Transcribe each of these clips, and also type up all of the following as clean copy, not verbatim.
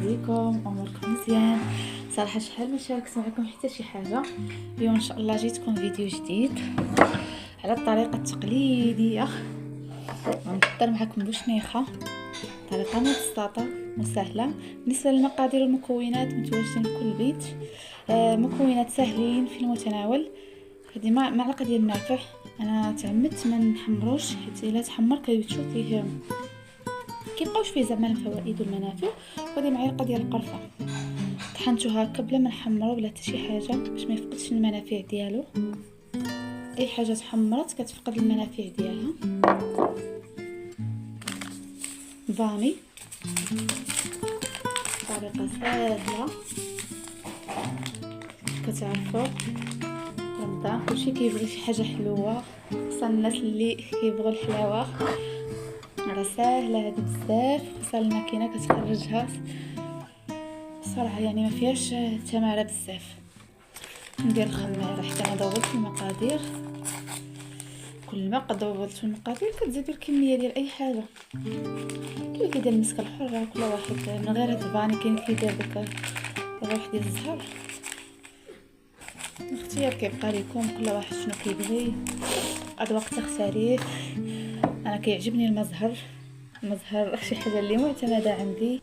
عليكم؟ اموركم مزيان؟ صراحه شحال ما شاركت معكم حتى شي حاجه. اليوم ان شاء الله جيتكم فيديو جديد على الطريقه التقليديه. غنحضر معكم بوشنيخه، طريقه مبسطه وسهله. بالنسبه للمقادير والمكونات متواجدين في كل بيت، مكونات سهلين في المتناول. هذه معلقه ديال النافع، انا تعمدت ما نحمروش حيت الا تحمر كيبتشو كيبقاوش فيه زعما الفوائد والمنافع. وهذه معلقه ديال القرفه، طحنته هكا بلا ما نحمرو بلا حتى شي حاجه باش ما يفقدش المنافع ديالو. اي حاجه تحمرت كتفقد المنافع ديالها. فاني طريقه سهله كتعرفوا، رمضان كلشي كيبغي شي حاجه حلوه، خصوصا الناس اللي كيبغوا الحلاوه. راه ساهله هذه بزاف، خصها الماكينه كتخرجها صراحه، يعني ما فيهاش تماره بزاف. ندير الخميره حتى انا ضوبت المقادير، كل ما ضوبت المقادير كتزيدوا الكميه ديال اي حاجه. كاين كيدير المسكه الحره، كل واحد من غير هاد الفاني، كاين كيدير داك الروح ديال الزهر. الاختيار كيبقى لكم، كل واحد شنو كيبغي، اذواق تختلف. انا كيعجبني المزهر شي حاجه اللي معتمده عندي.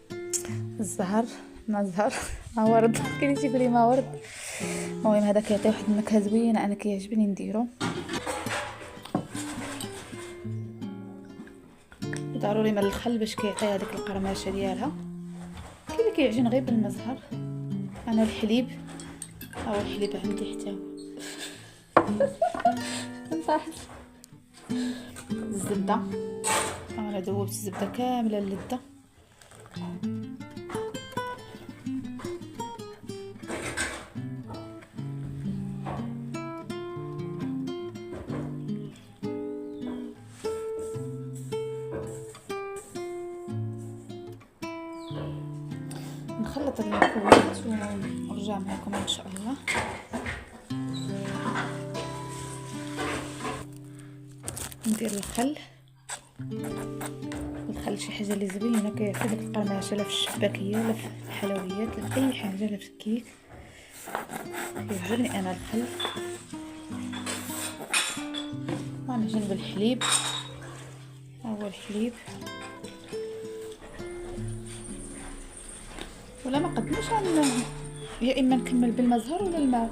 الزهر ما زهر ما ورد، كاين اللي تيقول لي ما ورد. المهم هذا كيعطي واحد النكهه زوينه، انا كيعجبني نديرو. ضروري من الخل باش كيعطي هذيك القرمشه ديالها. كاين اللي كيعجن غير بالمزهر، انا الحليب او الحليب عندي حتى نصاحب الزبده. انا ذوبت الزبده كامله اللذه. نخلط المكونات ونرجع معكم ان شاء الله. ندير الخل شي حاجه اللي زوينه، كيعطي ديك القرمشه لا في الشباكيه لا في الحلويات لا في اي حاجه لا في الكيك. كيعجبني انا الخل. ونعجن بالحليب، هو الحليب. ولا ما قدمش يا اما نكمل بالمزهر ولا الماء،